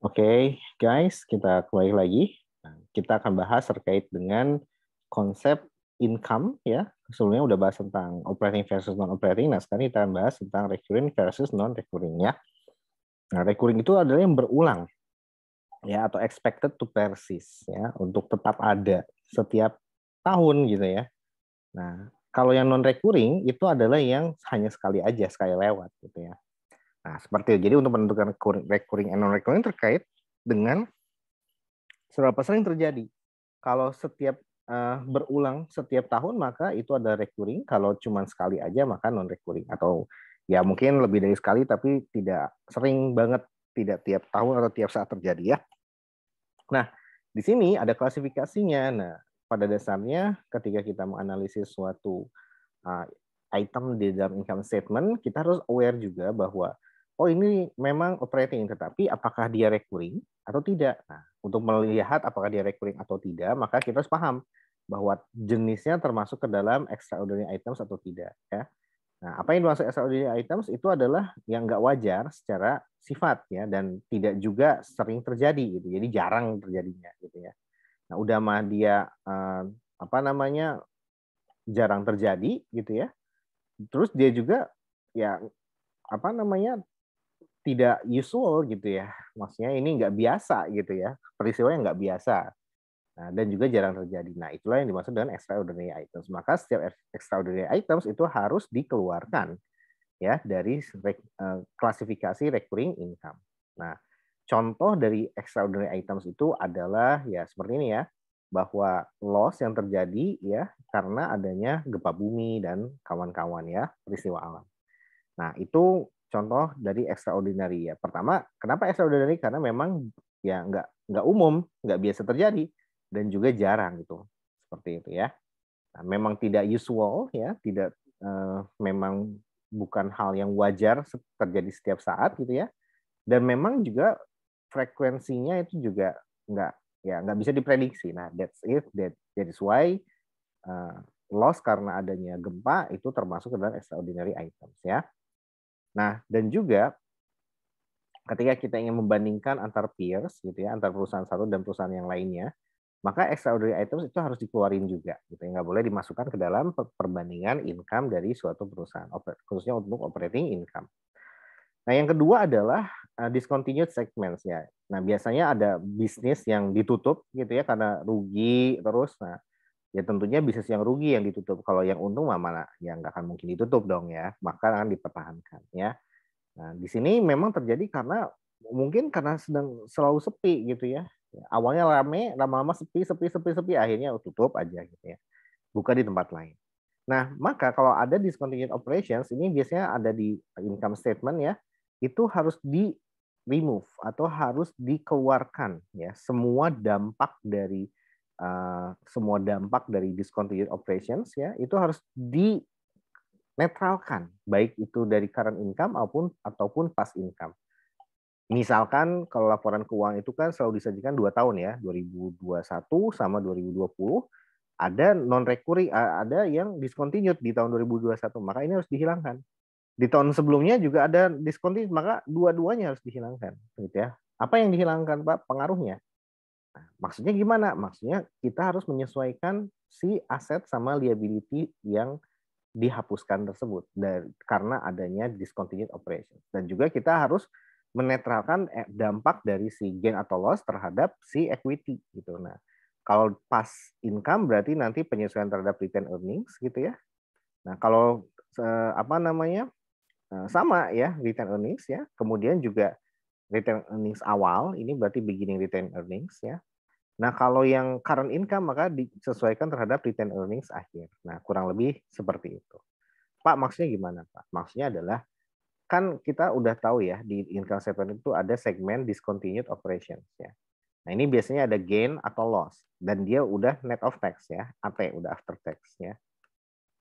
Oke, guys, kita kembali lagi. Nah, kita akan bahas terkait dengan konsep income ya. Sebelumnya udah bahas tentang operating versus non-operating. Nah, sekarang kita akan bahas tentang recurring versus non-recurring ya. Nah, recurring itu adalah yang berulang ya atau expected to persist ya untuk tetap ada setiap tahun gitu ya. Nah, kalau yang non-recurring itu adalah yang hanya sekali aja, sekali lewat gitu ya. Nah, seperti itu. Jadi untuk menentukan recurring and non-recurring terkait dengan seberapa sering terjadi. Kalau setiap berulang setiap tahun maka itu ada recurring. Kalau cuma sekali aja maka non recurring atau ya mungkin lebih dari sekali tapi tidak sering banget, tidak tiap tahun atau tiap saat terjadi ya. Nah, di sini ada klasifikasinya. Nah, pada dasarnya ketika kita menganalisis suatu uh, item di dalam income statement, kita harus aware juga bahwa oh ini memang operating, tetapi apakah dia recurring atau tidak. Nah, untuk melihat apakah dia recurring atau tidak, maka kita harus paham bahwa jenisnya termasuk ke dalam extraordinary items atau tidak. Ya. Nah, apa yang dimaksud extraordinary items itu adalah yang nggak wajar secara sifat ya dan tidak juga sering terjadi gitu. Jadi jarang terjadinya gitu ya. Nah, udah mah dia apa namanya jarang terjadi gitu ya. Terus dia juga ya apa namanya tidak usual gitu ya. Maksudnya ini nggak biasa gitu ya. Peristiwa yang nggak biasa. Nah, dan juga jarang terjadi. Nah, itulah yang dimaksud dengan extraordinary items. Maka setiap extraordinary items itu harus dikeluarkan ya dari klasifikasi recurring income. Nah, contoh dari extraordinary items itu adalah ya seperti ini ya, bahwa loss yang terjadi ya karena adanya gempa bumi dan kawan-kawan ya, peristiwa alam. Nah, itu contoh dari extraordinary ya. Pertama, kenapa extraordinary? Karena memang ya nggak umum, nggak biasa terjadi dan juga jarang gitu. Seperti itu ya. Nah, memang tidak usual ya, tidak memang bukan hal yang wajar terjadi setiap saat gitu ya. Dan memang juga frekuensinya itu juga nggak ya nggak bisa diprediksi. Nah, that is why uh, loss karena adanya gempa itu termasuk ke dalam extraordinary items ya. Nah, dan juga ketika kita ingin membandingkan antar peers gitu ya, antar perusahaan satu dan perusahaan yang lainnya, maka extraordinary items itu harus dikeluarin juga gitu ya, nggak boleh dimasukkan ke dalam perbandingan income dari suatu perusahaan, khususnya untuk operating income. Nah, yang kedua adalah discontinued segments ya. Nah, biasanya ada bisnis yang ditutup gitu ya karena rugi terus. Nah, ya tentunya bisnis yang rugi yang ditutup. Kalau yang untung mana ya nggak akan mungkin ditutup dong ya, maka akan dipertahankan ya. Nah, di sini memang terjadi karena mungkin karena sedang selalu sepi gitu ya. Awalnya rame, lama-lama sepi, akhirnya tutup aja gitu ya. Buka di tempat lain. Nah, maka kalau ada discontinued operations, ini biasanya ada di income statement ya, itu harus di remove atau harus dikeluarkan ya semua dampak dari discontinued operations ya itu harus dinetralkan baik itu dari current income ataupun past income. Misalkan kalau laporan keuangan itu kan selalu disajikan 2 tahun ya, 2021 sama 2020, ada non recurring, ada yang discontinued di tahun 2021, maka ini harus dihilangkan. Di tahun sebelumnya juga ada discontinued, maka dua-duanya harus dihilangkan, gitu ya. Apa yang dihilangkan, Pak? Pengaruhnya. Nah, maksudnya gimana? Maksudnya kita harus menyesuaikan si aset sama liability yang dihapuskan tersebut karena adanya discontinued operation. Dan juga kita harus menetralkan dampak dari si gain atau loss terhadap si equity gitu. Nah, kalau pas income berarti nanti penyesuaian terhadap return earnings gitu ya. Nah, kalau apa namanya sama ya return earnings ya. Kemudian juga return earnings awal ini berarti beginning return earnings ya. Nah, kalau yang current income maka disesuaikan terhadap return earnings akhir. Nah, kurang lebih seperti itu. Pak, maksudnya gimana, Pak? Maksudnya adalah kan kita udah tahu ya di income statement itu ada segmen discontinued operations ya. Nah, ini biasanya ada gain atau loss dan dia udah net of tax ya, AT udah after tax ya.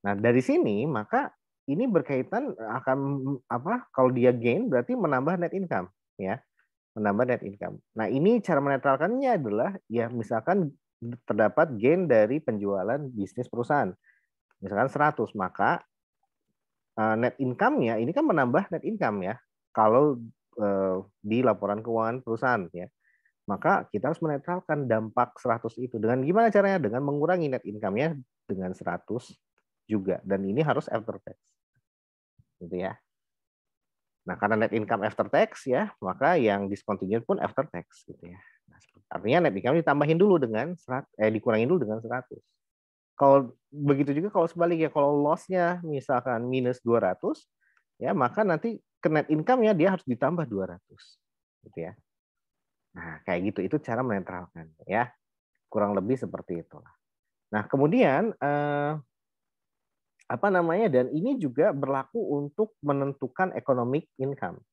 Nah, dari sini maka ini berkaitan akan apa? Kalau dia gain berarti menambah net income ya, menambah net income. Nah, ini cara menetralkannya adalah ya misalkan terdapat gain dari penjualan bisnis perusahaan. Misalkan 100, maka net income-nya ini kan menambah net income ya. Kalau di laporan keuangan perusahaan ya. Maka kita harus menetralkan dampak 100 itu. Dengan gimana caranya? Dengan mengurangi net income-nya dengan 100 juga. Dan ini harus after tax. Gitu ya. Nah, karena net income after tax ya, maka yang discontinued pun after tax gitu ya. Nah, artinya net income ditambahin dulu dengan dikurangin dulu dengan 100. Kalau begitu juga kalau sebaliknya, kalau loss-nya misalkan minus 200 ya, maka nanti ke net income-nya dia harus ditambah 200 gitu ya. Nah, kayak gitu itu cara menetralkan ya. Kurang lebih seperti itulah. Nah, kemudian apa namanya, dan ini juga berlaku untuk menentukan economic income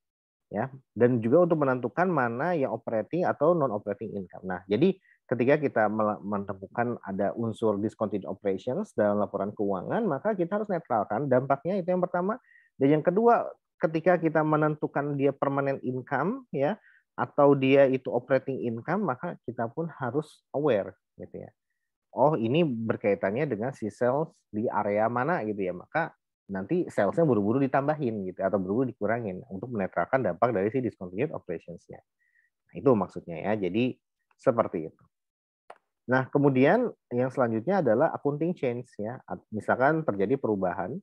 ya, dan juga untuk menentukan mana yang operating atau non operating income. Nah, jadi ketika kita menemukan ada unsur discontinued operations dalam laporan keuangan, maka kita harus netralkan dampaknya, itu yang pertama. Dan yang kedua, ketika kita menentukan dia permanent income ya, atau dia itu operating income, maka kita pun harus aware gitu ya. Oh, ini berkaitannya dengan si sales di area mana gitu ya, maka nanti salesnya buru-buru ditambahin gitu atau buru-buru dikurangin untuk menetralkan dampak dari si discontinued operations-nya. Nah, itu maksudnya ya. Jadi seperti itu. Nah, kemudian yang selanjutnya adalah accounting change ya. Misalkan terjadi perubahan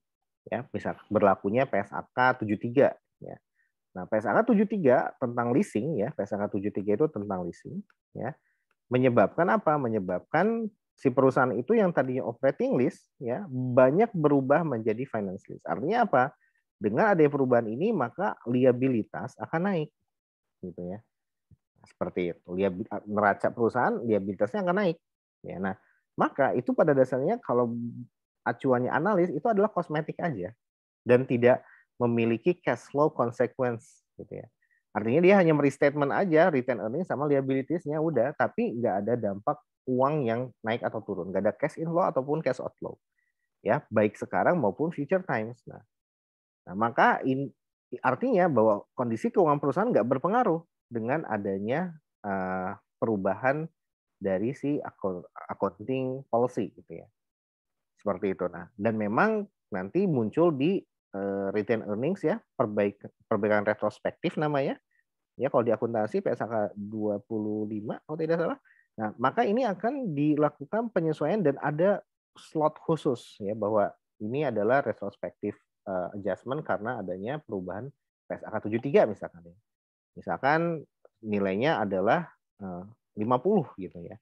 ya, misal berlakunya PSAK 73 ya. Nah, PSAK 73 tentang leasing ya, PSAK 73 itu tentang leasing ya. Menyebabkan apa? Menyebabkan si perusahaan itu yang tadinya operating lease ya banyak berubah menjadi finance lease. Artinya apa? Dengan adanya perubahan ini maka liabilitas akan naik gitu ya. Seperti itu. Neraca perusahaan liabilitasnya akan naik. Ya, nah, maka itu pada dasarnya kalau acuannya analis itu adalah kosmetik aja dan tidak memiliki cash flow consequence gitu ya. Artinya dia hanya restatement aja return earnings sama liabilities-nya udah, tapi nggak ada dampak uang yang naik atau turun, nggak ada cash inflow ataupun cash outflow, ya baik sekarang maupun future times. Nah maka artinya bahwa kondisi keuangan perusahaan nggak berpengaruh dengan adanya perubahan dari si accounting policy gitu ya, seperti itu. Nah dan memang nanti muncul di return earnings ya, perbaikan retrospektif namanya. Ya, kalau di akuntansi PSAK 25 kalau tidak salah. Nah, maka ini akan dilakukan penyesuaian dan ada slot khusus ya bahwa ini adalah retrospektif adjustment karena adanya perubahan PSAK 73 misalkan ya. Misalkan nilainya adalah 50 gitu ya.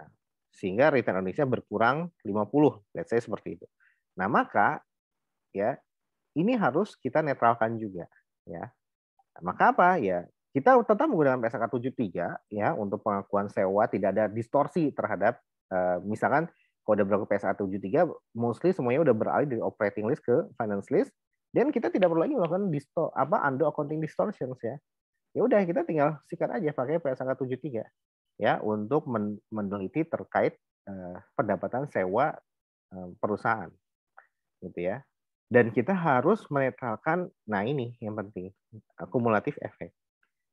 Nah, sehingga return earnings-nya berkurang 50, let's say seperti itu. Nah, maka ya ini harus kita netralkan juga ya. Nah, maka apa ya? Kita tetap menggunakan PSAK 73 ya untuk pengakuan sewa, tidak ada distorsi terhadap misalkan kalau udah berlaku PSAK 73 mostly semuanya udah beralih dari operating list ke finance list dan kita tidak perlu lagi melakukan under accounting distortions ya. Ya udah kita tinggal sikat aja pakai PSAK 73 ya untuk meneliti terkait pendapatan sewa perusahaan gitu ya. Dan kita harus menetralkan, nah ini yang penting, akumulatif efek.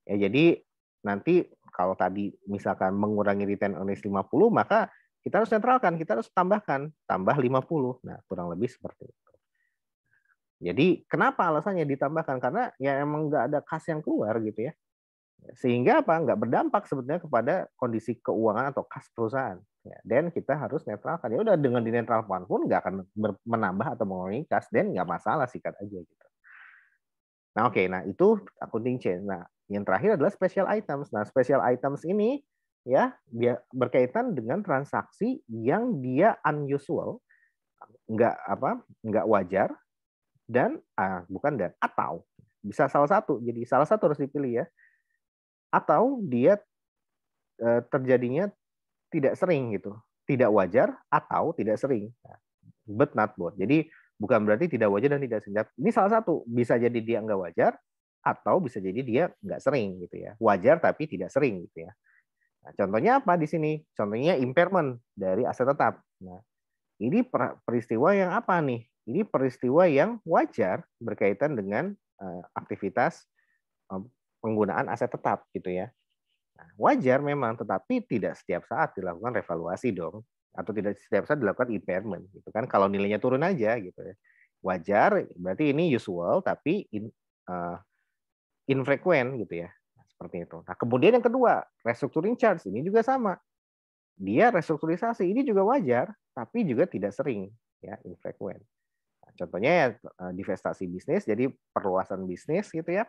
Ya, jadi nanti kalau tadi misalkan mengurangi return earnings 50, maka kita harus netralkan, kita harus tambah 50. Nah, kurang lebih seperti itu. Jadi kenapa alasannya ditambahkan? Karena ya emang nggak ada kas yang keluar gitu ya. Sehingga apa? Nggak berdampak sebetulnya kepada kondisi keuangan atau kas perusahaan. Ya, dan kita harus netralkan. Ya udah dengan dinetralkan pun nggak akan menambah atau mengurangi kas dan nggak masalah, sikat aja gitu. Nah oke, nah itu accounting change. Nah yang terakhir adalah special items. Nah special items ini ya dia berkaitan dengan transaksi yang dia unusual, nggak wajar dan bukan dan atau bisa salah satu. Jadi salah satu harus dipilih ya. Atau dia terjadinya tidak sering gitu, tidak wajar atau tidak sering, but not both. Jadi bukan berarti tidak wajar dan tidak sering. Ini salah satu, bisa jadi dia nggak wajar atau bisa jadi dia nggak sering gitu ya, wajar tapi tidak sering gitu ya. Nah, contohnya apa di sini? Contohnya impairment dari aset tetap. Nah, ini peristiwa yang apa nih? Ini peristiwa yang wajar berkaitan dengan aktivitas penggunaan aset tetap gitu ya. Nah, wajar memang, tetapi tidak setiap saat dilakukan revaluasi dong, atau tidak setiap saat dilakukan impairment, gitu kan? Kalau nilainya turun aja, gitu ya. Wajar, berarti ini usual, tapi infrequent gitu ya. Nah, seperti itu. Nah, kemudian yang kedua, restructuring charge ini juga sama. Dia restrukturisasi ini juga wajar, tapi juga tidak sering ya, infrequent. Nah, contohnya ya divestasi bisnis, jadi perluasan bisnis gitu ya.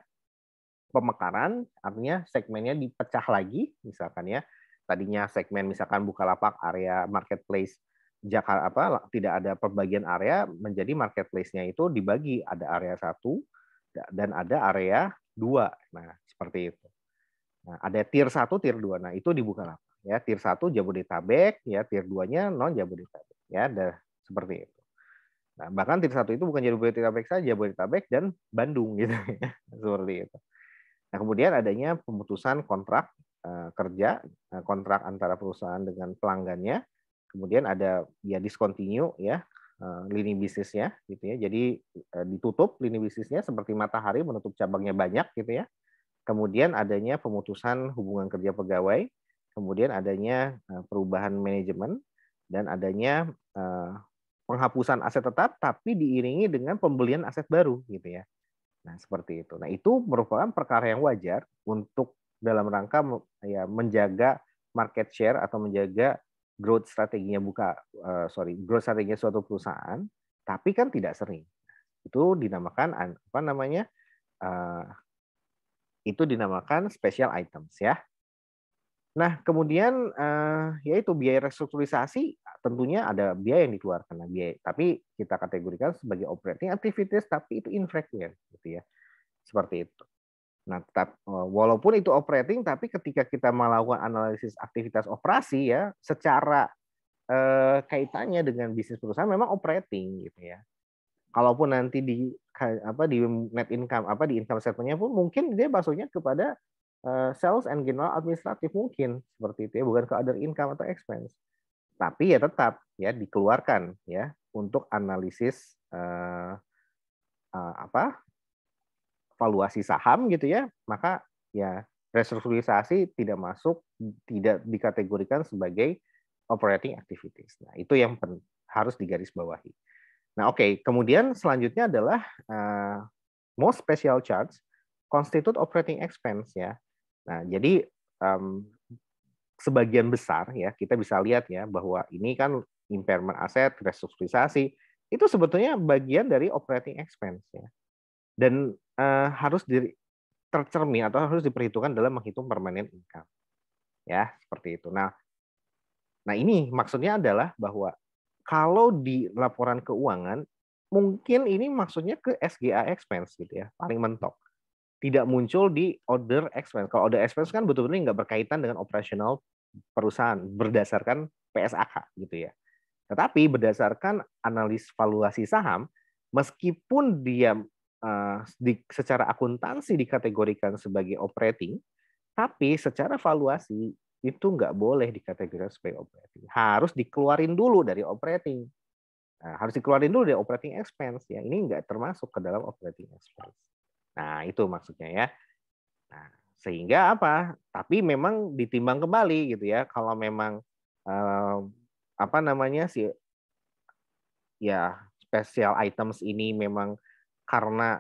Pemekaran artinya segmennya dipecah lagi, misalkan ya. Tadinya segmen misalkan Bukalapak area marketplace Jakarta tidak ada perbagian area, menjadi marketplace-nya itu dibagi, ada area 1 dan ada area 2. Nah, seperti itu. Nah, ada tier 1, tier 2. Nah, itu di Bukalapak ya. Tier 1 Jabodetabek ya, tier 2-nya non Jabodetabek ya, seperti itu. Nah, bahkan tier 1 itu bukan Jabodetabek saja, Jabodetabek dan Bandung gitu ya. Seperti itu. Nah, kemudian adanya pemutusan kontrak kerja, kontrak antara perusahaan dengan pelanggannya. Kemudian ada ya discontinue ya lini bisnisnya gitu ya. Jadi ditutup lini bisnisnya seperti Matahari menutup cabangnya banyak gitu ya. Kemudian adanya pemutusan hubungan kerja pegawai, kemudian adanya perubahan manajemen dan adanya penghapusan aset tetap tapi diiringi dengan pembelian aset baru gitu ya. Nah, seperti itu. Nah, itu merupakan perkara yang wajar untuk dalam rangka ya menjaga market share atau menjaga growth strateginya growth strateginya suatu perusahaan, tapi kan tidak sering. Itu dinamakan apa namanya? Itu dinamakan special items ya. Nah, kemudian yaitu biaya restrukturisasi tentunya ada biaya yang dikeluarkan, biaya, tapi kita kategorikan sebagai operating activities tapi itu infrequent gitu ya. Seperti itu. Nah, walaupun itu operating, tapi ketika kita melakukan analisis aktivitas operasi ya, secara kaitannya dengan bisnis perusahaan memang operating gitu ya. Kalaupun nanti di net income di income statement-nya pun mungkin dia masuknya kepada sales and general administratif mungkin seperti itu ya, bukan ke other income atau expense. Tapi ya tetap ya dikeluarkan ya untuk analisis valuasi saham gitu ya, maka ya restrukturisasi tidak masuk, tidak dikategorikan sebagai operating activities. Nah, itu yang harus digarisbawahi. Nah, oke, kemudian selanjutnya adalah most special charge constitute operating expense ya. Nah, jadi sebagian besar ya kita bisa lihat ya bahwa ini kan impairment aset, restrukturisasi itu sebetulnya bagian dari operating expense ya. Dan harus tercermin atau harus diperhitungkan dalam menghitung permanent income. Ya, seperti itu. Nah, ini maksudnya adalah bahwa kalau di laporan keuangan mungkin ini maksudnya ke SGA expense gitu ya, paling mentok. Tidak muncul di order expense. Kalau order expense kan betul-betul nggak berkaitan dengan operasional perusahaan berdasarkan PSAK gitu ya. Tetapi berdasarkan analis valuasi saham, meskipun dia secara akuntansi dikategorikan sebagai operating, tapi secara valuasi itu nggak boleh dikategorikan sebagai operating. Harus dikeluarin dulu dari operating. Nah, harus dikeluarin dulu dari operating expense ya. Ini nggak termasuk ke dalam operating expense. Nah, itu maksudnya ya. Nah, sehingga apa? Tapi memang ditimbang kembali gitu ya. Kalau memang ya special items ini memang karena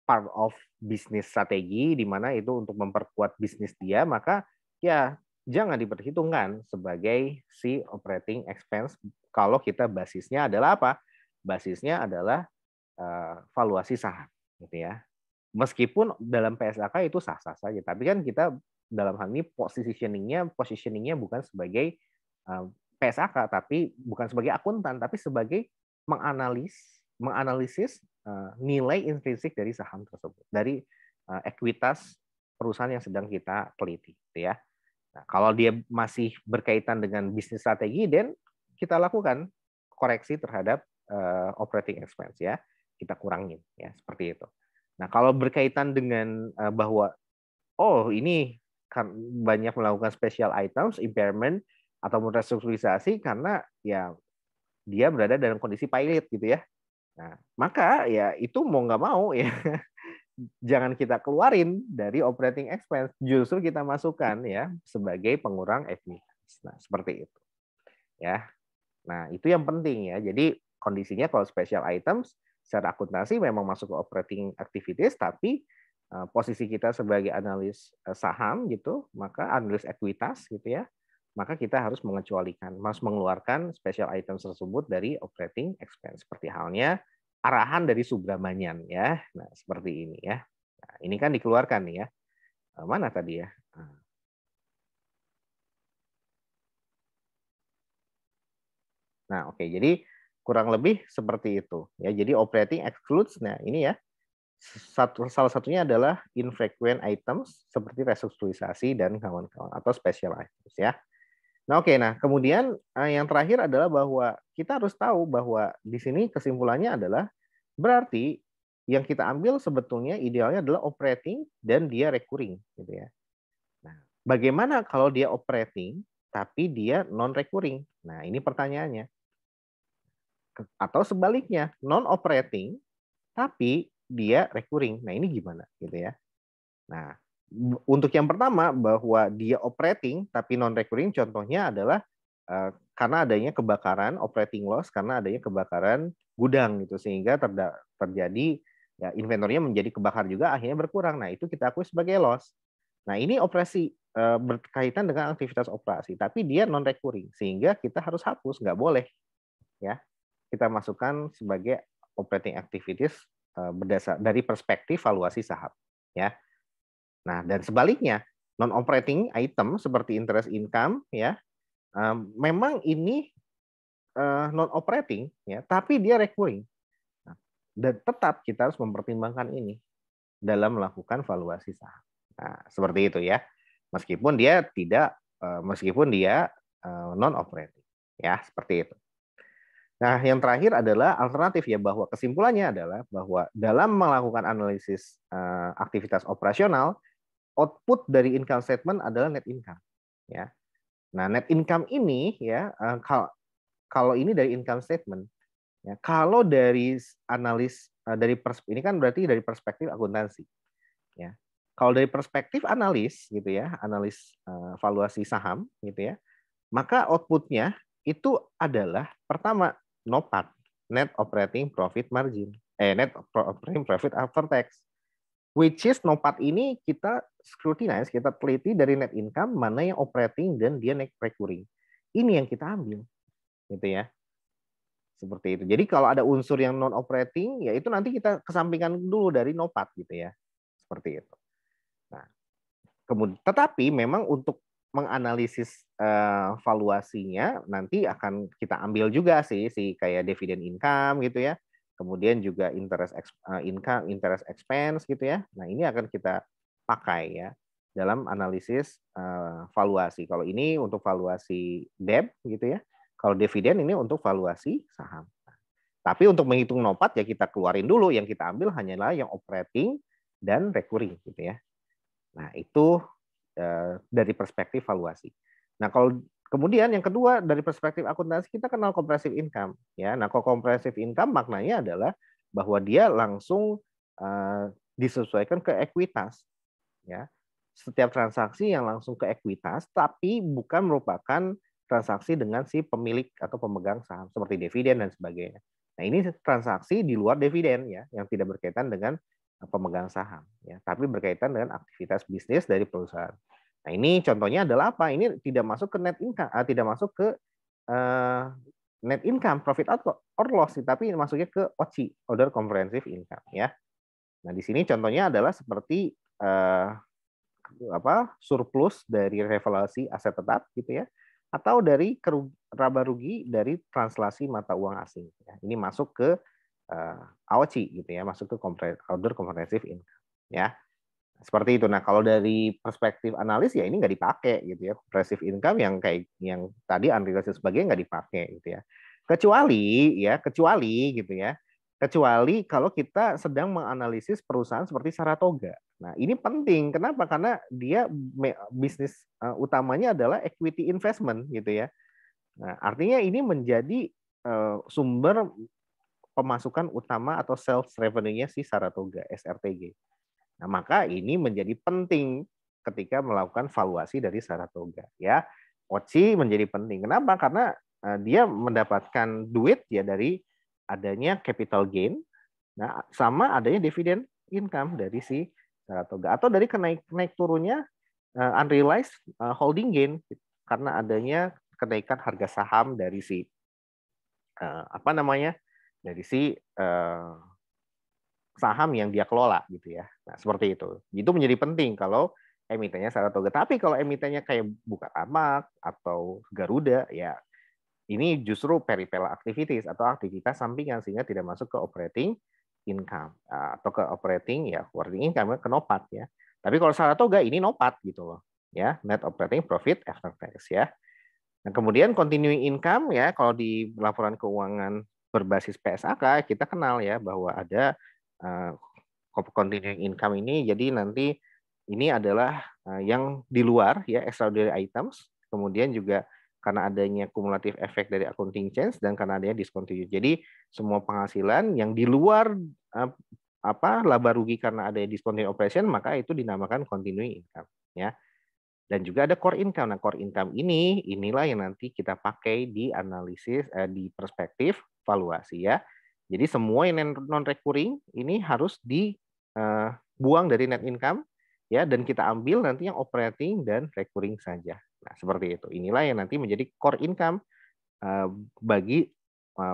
part of bisnis strategi di mana itu untuk memperkuat bisnis dia, maka ya jangan diperhitungkan sebagai si operating expense kalau kita basisnya adalah apa? Basisnya adalah valuasi saham gitu ya. Meskipun dalam PSAK itu sah-sah saja, tapi kan kita dalam hal ini positioningnya bukan sebagai PSAK, tapi bukan sebagai akuntan, tapi sebagai menganalisis nilai intrinsik dari saham tersebut, dari ekuitas perusahaan yang sedang kita teliti, gitu ya. Nah, kalau dia masih berkaitan dengan bisnis strategi, dan kita lakukan koreksi terhadap operating expense ya, kita kurangin ya, seperti itu. Nah, kalau berkaitan dengan bahwa ini kan banyak melakukan special items, impairment atau restrukturisasi karena ya dia berada dalam kondisi pilot gitu ya. Nah, maka ya itu mau nggak mau ya jangan kita keluarin dari operating expense, justru kita masukkan ya sebagai pengurang ekuitas. Nah, seperti itu. Ya. Nah, itu yang penting ya. Jadi kondisinya kalau special items secara akuntansi memang masuk ke operating activities, tapi posisi kita sebagai analis saham gitu, maka analis ekuitas gitu ya, maka kita harus mengeluarkan special items tersebut dari operating expense. Seperti halnya arahan dari Subramanian ya. Nah, seperti ini ya. Nah, ini kan dikeluarkan nih ya. Mana tadi ya? Nah, oke. Jadi kurang lebih seperti itu ya. Jadi operating excludes, nah ini ya. Salah satunya adalah infrequent items seperti restrukturisasi dan kawan-kawan atau special items ya. Nah, oke. Nah, kemudian yang terakhir adalah bahwa kita harus tahu bahwa di sini kesimpulannya adalah berarti yang kita ambil sebetulnya idealnya adalah operating dan dia recurring gitu ya. Nah, bagaimana kalau dia operating tapi dia non recurring? Nah, ini pertanyaannya. Atau sebaliknya, non operating tapi dia recurring. Nah, ini gimana gitu ya. Nah, untuk yang pertama bahwa dia operating tapi non recurring contohnya adalah karena adanya kebakaran operating loss karena adanya kebakaran gudang gitu sehingga terjadi ya inventornya menjadi kebakar juga akhirnya berkurang. Nah, itu kita akui sebagai loss. Nah, ini operasi berkaitan dengan aktivitas operasi tapi dia non recurring sehingga kita harus hapus, nggak boleh ya. Kita masukkan sebagai operating activities berdasar dari perspektif valuasi saham ya. Nah, dan sebaliknya non operating item seperti interest income ya memang ini non operating ya, tapi dia recurring. Nah, dan tetap kita harus mempertimbangkan ini dalam melakukan valuasi saham. Nah, seperti itu ya. Meskipun dia non operating ya, seperti itu. Nah, yang terakhir adalah alternatif ya, bahwa kesimpulannya adalah bahwa dalam melakukan analisis aktivitas operasional, output dari income statement adalah net income. Ya. Nah, net income ini ya, kalau ini dari income statement, ya, kalau dari analis ini kan berarti dari perspektif akuntansi. Ya. Kalau dari perspektif analis gitu ya, analis valuasi saham gitu ya, maka outputnya itu adalah pertama NOPAT, net operating profit margin, net operating profit after tax, which is NOPAT ini kita scrutinize, kita teliti dari net income mana yang operating dan dia net recurring. Ini yang kita ambil, gitu ya. Seperti itu. Jadi kalau ada unsur yang non operating, ya itu nanti kita kesampingkan dulu dari NOPAT gitu ya. Seperti itu. Nah, kemudian tetapi memang untuk menganalisis valuasinya nanti akan kita ambil juga sih kayak dividend income gitu ya. Kemudian juga interest income, interest expense gitu ya. Nah, ini akan kita pakai ya dalam analisis valuasi. Kalau ini untuk valuasi debt gitu ya. Kalau dividen ini untuk valuasi saham. Tapi untuk menghitung NOPAT ya kita keluarin dulu, yang kita ambil hanyalah yang operating dan recurring gitu ya. Nah, itu dari perspektif valuasi. Nah, kalau kemudian yang kedua dari perspektif akuntansi kita kenal comprehensive income ya. Nah, comprehensive income maknanya adalah bahwa dia langsung disesuaikan ke ekuitas ya. Setiap transaksi yang langsung ke ekuitas tapi bukan merupakan transaksi dengan si pemilik atau pemegang saham seperti dividen dan sebagainya. Nah, ini transaksi di luar dividen ya yang tidak berkaitan dengan pemegang saham ya, tapi berkaitan dengan aktivitas bisnis dari perusahaan. Nah, ini contohnya adalah apa? Ini tidak masuk ke net income, tidak masuk ke net income, profit or loss, tapi masuknya ke OCI, Other Comprehensive Income ya. Nah, di sini contohnya adalah seperti surplus dari revaluasi aset tetap gitu ya, atau dari laba rugi dari translasi mata uang asing. Ya. Ini masuk ke AOCI gitu ya, masuk ke Other Comprehensive Income ya. Seperti itu. Nah, kalau dari perspektif analis ya ini nggak dipakai gitu ya. Comprehensive income yang kayak yang tadi unrealized sebagainya nggak dipakai gitu ya. Kecuali gitu ya. Kecuali kalau kita sedang menganalisis perusahaan seperti Saratoga. Nah, ini penting. Kenapa? Karena dia bisnis utamanya adalah equity investment gitu ya. Nah, artinya ini menjadi sumber pemasukan utama atau sales revenue-nya si Saratoga, SRTG. Nah, maka ini menjadi penting ketika melakukan valuasi dari Saratoga. Ya, OCI menjadi penting. Kenapa? Karena dia mendapatkan duit ya dari adanya capital gain, nah, sama adanya dividend income dari si Saratoga, atau dari naik turunnya unrealized holding gain karena adanya kenaikan harga saham dari si dari si saham yang dia kelola gitu ya. Nah, seperti itu. Itu menjadi penting kalau emitennya Saratoga. Tapi kalau emitennya kayak Bukalapak atau Garuda, ya ini justru peripheral activities atau aktivitas sampingan sehingga tidak masuk ke operating income atau ke operating ya operating income ke nopat ya. Tapi kalau Saratoga ini nopat gitu loh ya, net operating profit after tax ya. Nah, kemudian continuing income ya, kalau di laporan keuangan berbasis PSAK kita kenal ya bahwa ada continuing income ini, jadi nanti ini adalah yang di luar ya extraordinary items, kemudian juga karena adanya kumulatif efek dari accounting change dan karena adanya discontinued. Jadi semua penghasilan yang di luar laba rugi karena ada discontinued operation maka itu dinamakan continuing income ya. Dan juga ada core income. Nah, core income inilah yang nanti kita pakai di analisis di perspektif valuasi ya. Jadi semua yang non recurring ini harus dibuang dari net income ya, dan kita ambil nanti yang operating dan recurring saja. Nah, seperti itu. Inilah yang nanti menjadi core income bagi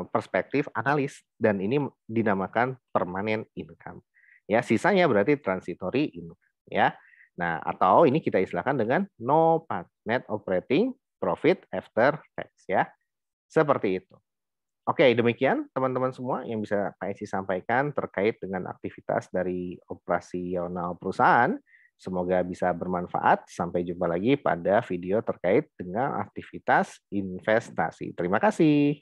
perspektif analis, dan ini dinamakan permanent income. Ya, sisanya berarti transitory income ya. Nah, atau ini kita istilahkan dengan NOPAT, net operating profit after tax ya. Seperti itu. Oke, demikian teman-teman semua yang bisa Pak Eci sampaikan terkait dengan aktivitas dari operasional perusahaan. Semoga bisa bermanfaat. Sampai jumpa lagi pada video terkait dengan aktivitas investasi. Terima kasih.